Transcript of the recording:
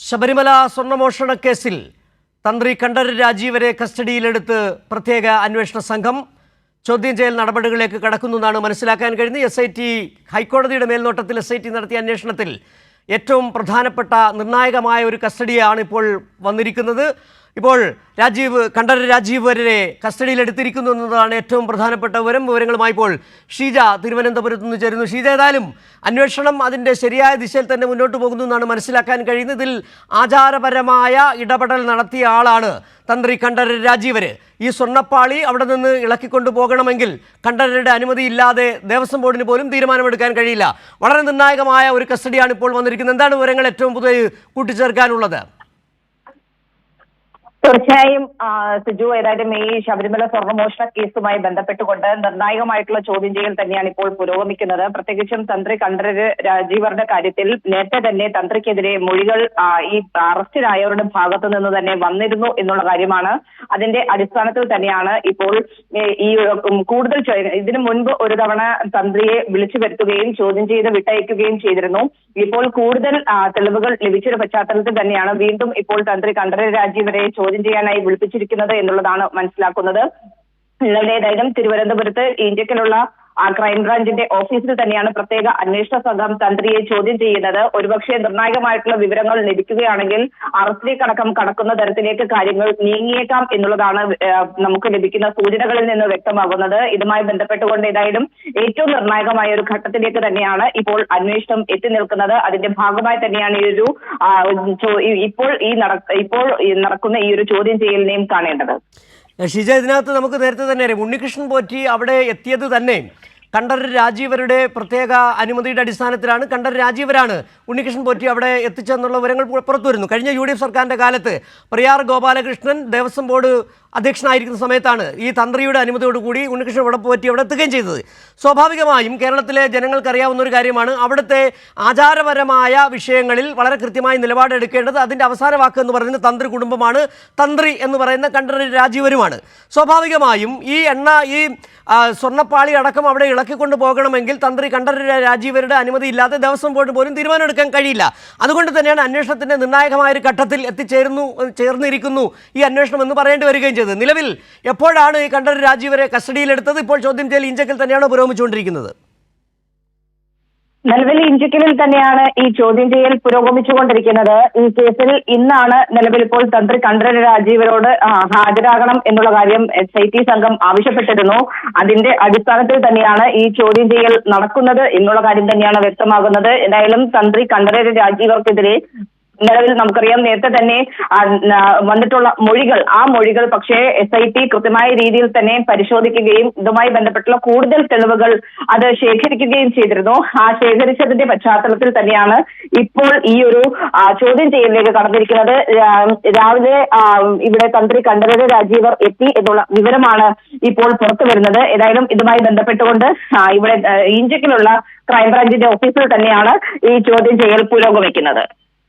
ശബരിമല സ്വർണ്ണമോഷണ കേസിൽ തന്ത്രി കണ്ഠരര് രാജീവരെ കസ്റ്റഡിയിലെടുത്ത് പ്രത്യേക അന്വേഷണ സംഘം ചോദ്യം ചെയ്യൽ നടപടികളിലേക്ക് കടക്കുന്നുവെന്നാണ് മനസ്സിലാക്കാൻ കഴിയുന്നത്. SIT ഹൈക്കോടതിയുടെ മേൽനോട്ടത്തിൽ SIT നടത്തിയ അന്വേഷണത്തിൽ ഏറ്റവും പ്രധാനപ്പെട്ട നിർണായകമായ ഒരു കസ്റ്റഡിയാണ് ഇപ്പോൾ വന്നിരിക്കുന്നത്. ഇപ്പോൾ കണ്ഠരര് രാജീവരെ കസ്റ്റഡിയിലെടുത്തിരിക്കുന്നു എന്നതാണ് ഏറ്റവും പ്രധാനപ്പെട്ട വിവരങ്ങളുമായി ഇപ്പോൾ ഷീജ തിരുവനന്തപുരത്ത് നിന്ന് ചേരുന്നു. ഷീജ, ഏതായാലും അന്വേഷണം അതിൻ്റെ ശരിയായ ദിശയിൽ തന്നെ മുന്നോട്ട് പോകുന്നു എന്നാണ് മനസ്സിലാക്കാൻ കഴിയുന്നത്. ഇതിൽ ആചാരപരമായ ഇടപെടൽ നടത്തിയ ആളാണ് തന്ത്രി കണ്ഠരര് രാജീവര്. ഈ സ്വർണ്ണപ്പാളി അവിടെ നിന്ന് ഇളക്കിക്കൊണ്ടു പോകണമെങ്കിൽ കണ്ഠരരുടെ അനുമതി ഇല്ലാതെ ദേവസ്വം ബോർഡിന് പോലും തീരുമാനമെടുക്കാൻ കഴിയില്ല. വളരെ നിർണായകമായ ഒരു കസ്റ്റഡിയാണ് ഇപ്പോൾ വന്നിരിക്കുന്നത്. എന്താണ് വിവരങ്ങൾ ഏറ്റവും പുതിയ കൂട്ടിച്ചേർക്കാനുള്ളത്? തീർച്ചയായും സിജു, ഏതായാലും ഈ ശബരിമല സ്വർണ്ണമോഷണ കേസുമായി ബന്ധപ്പെട്ടുകൊണ്ട് നിർണായകമായിട്ടുള്ള ചോദ്യം ചെയ്യൽ തന്നെയാണ് ഇപ്പോൾ പുരോഗമിക്കുന്നത്. പ്രത്യേകിച്ചും തന്ത്രി കണ്ഠരര് രാജീവരുടെ കാര്യത്തിൽ നേരത്തെ തന്നെ തന്ത്രിക്കെതിരെ മൊഴികൾ ഈ അറസ്റ്റിലായവരുടെ ഭാഗത്തു നിന്ന് തന്നെ വന്നിരുന്നു എന്നുള്ള കാര്യമാണ്. അതിന്റെ അടിസ്ഥാനത്തിൽ തന്നെയാണ് ഇപ്പോൾ ഈ കൂടുതൽ ഇതിനു മുൻപ് ഒരു തവണ തന്ത്രിയെ വിളിച്ചു വരുത്തുകയും ചോദ്യം ചെയ്ത് വിട്ടയക്കുകയും ചെയ്തിരുന്നു. ഇപ്പോൾ കൂടുതൽ തെളിവുകൾ ലഭിച്ചൊരു പശ്ചാത്തലത്തിൽ തന്നെയാണ് വീണ്ടും ഇപ്പോൾ തന്ത്രി കണ്ഠരര് രാജീവരെ ചോദ്യം ചെയ്യാനായി വിളിപ്പിച്ചിരിക്കുന്നത് എന്നുള്ളതാണ് മനസ്സിലാക്കുന്നത്. ഏതായാലും തിരുവനന്തപുരത്ത് ഇന്ത്യക്കിലുള്ള ക്രൈംബ്രാഞ്ചിന്റെ ഓഫീസിൽ തന്നെയാണ് പ്രത്യേക അന്വേഷണ സംഘം തന്ത്രിയെ ചോദ്യം ചെയ്യുന്നത്. ഒരുപക്ഷെ നിർണായകമായിട്ടുള്ള വിവരങ്ങൾ ലഭിക്കുകയാണെങ്കിൽ അറസ്റ്റിലേക്കടക്കം കടക്കുന്ന തരത്തിലേക്ക് കാര്യങ്ങൾ നീങ്ങിയേക്കാം എന്നുള്ളതാണ് നമുക്ക് ലഭിക്കുന്ന സൂചനകളിൽ നിന്ന് വ്യക്തമാകുന്നത്. ഇതുമായി ബന്ധപ്പെട്ടുകൊണ്ട് ഏതായാലും ഏറ്റവും നിർണായകമായ ഒരു ഘട്ടത്തിലേക്ക് തന്നെയാണ് ഇപ്പോൾ അന്വേഷണം എത്തി നിൽക്കുന്നത്. അതിന്റെ ഭാഗമായി തന്നെയാണ് ഇപ്പോൾ നടക്കുന്ന ഈ ഒരു ചോദ്യം ചെയ്യലിനെയും കാണേണ്ടത്. ഷീജ, ഇതിനകത്ത് നമുക്ക് നേരത്തെ തന്നെ അറിയാം, ഉണ്ണികൃഷ്ണൻ പോറ്റി അവിടെ എത്തിയത് തന്നെ കണ്ഠരര് രാജീവരുടെ പ്രത്യേക അനുമതിയുടെ അടിസ്ഥാനത്തിലാണ്. കണ്ഠരര് രാജീവരാണ് ഉണ്ണികൃഷ്ണൻ പോറ്റി അവിടെ എത്തിച്ചെന്നുള്ള വിവരങ്ങൾ പുറത്തു വരുന്നു. കഴിഞ്ഞ UDF സർക്കാരിൻ്റെ കാലത്ത് പ്രിയാർ ഗോപാലകൃഷ്ണൻ ദേവസ്വം ബോർഡ് അധ്യക്ഷനായിരിക്കുന്ന സമയത്താണ് ഈ തന്ത്രിയുടെ അനുമതിയോടുകൂടി ഉണ്ണികൃഷ്ണൻ അവിടെ പോറ്റി അവിടെ എത്തുകയും ചെയ്തത്. സ്വാഭാവികമായും കേരളത്തിലെ ജനങ്ങൾക്കറിയാവുന്ന ഒരു കാര്യമാണ്, അവിടുത്തെ ആചാരപരമായ വിഷയങ്ങളിൽ വളരെ കൃത്യമായി നിലപാടെടുക്കേണ്ടത് അതിൻ്റെ അവസാന വാക്ക് എന്ന് പറയുന്നത് തന്ത്രി കുടുംബമാണ്, തന്ത്രി എന്ന് പറയുന്ന കണ്ഠരര് രാജീവരുമാണ്. സ്വാഭാവികമായും ഈ സ്വർണ്ണപ്പാളി അടക്കം അവിടെ ഇളക്കിക്കൊണ്ട് പോകണമെങ്കിൽ തന്ത്രി കണ്ഠരര് രാജീവരുടെ അനുമതി ഇല്ലാതെ ദേവസ്വം ബോർഡ് പോലും തീരുമാനമെടുക്കാൻ കഴിയില്ല. അതുകൊണ്ട് തന്നെയാണ് അന്വേഷണത്തിൻ്റെ നിർണായകമായ ഒരു ഘട്ടത്തിൽ ചേർന്നിരിക്കുന്നു ഈ അന്വേഷണം എന്ന് പറയേണ്ടി വരികയും ചെയ്തത്. നിലവിൽ എപ്പോഴാണ് ഈ കണ്ഠരര് രാജീവരെ കസ്റ്റഡിയിലെടുത്തത്? ഇപ്പോൾ ചോദ്യം ചെയ്യൽ ഇഞ്ചക്കൽ തന്നെയാണ് പുരോഗമിച്ചുകൊണ്ടിരിക്കുന്നത്. നിലവിൽ ഇഞ്ചക്കലിൽ തന്നെയാണ് ഈ ചോദ്യം ചെയ്യൽ പുരോഗമിച്ചുകൊണ്ടിരിക്കുന്നത്. ഈ കേസിൽ ഇന്നാണ് നിലവിൽ ഇപ്പോൾ തന്ത്രി കണ്ഠരര് രാജീവരോട് ഹാജരാകണം എന്നുള്ള കാര്യം SIT സംഘം ആവശ്യപ്പെട്ടിരുന്നു. അതിന്റെ അടിസ്ഥാനത്തിൽ തന്നെയാണ് ഈ ചോദ്യം ചെയ്യൽ നടക്കുന്നത് എന്നുള്ള കാര്യം തന്നെയാണ് വ്യക്തമാകുന്നത്. എന്തായാലും തന്ത്രി കണ്ഠരര് രാജീവർക്കെതിരെ നിലവിൽ നമുക്കറിയാം നേരത്തെ തന്നെ വന്നിട്ടുള്ള മൊഴികൾ പക്ഷേ SIT കൃത്യമായ രീതിയിൽ തന്നെ പരിശോധിക്കുകയും ഇതുമായി ബന്ധപ്പെട്ടുള്ള കൂടുതൽ തെളിവുകൾ അത് ശേഖരിക്കുകയും ചെയ്തിരുന്നു. ആ ശേഖരിച്ചതിന്റെ പശ്ചാത്തലത്തിൽ തന്നെയാണ് ഇപ്പോൾ ഈ ഒരു ചോദ്യം ചെയ്യലിലേക്ക് കടന്നിരിക്കുന്നത്. രാവിലെ ഇവിടെ തന്ത്രി കണ്ഠരര് രാജീവർ എത്തി എന്നുള്ള വിവരമാണ് ഇപ്പോൾ പുറത്തു വരുന്നത്. ഏതായാലും ഇതുമായി ബന്ധപ്പെട്ടുകൊണ്ട് ഇവിടെ ഇഞ്ചക്കിലുള്ള ക്രൈംബ്രാഞ്ചിന്റെ ഓഫീസിൽ തന്നെയാണ് ഈ ചോദ്യം ചെയ്യൽ പുരോഗമിക്കുന്നത്.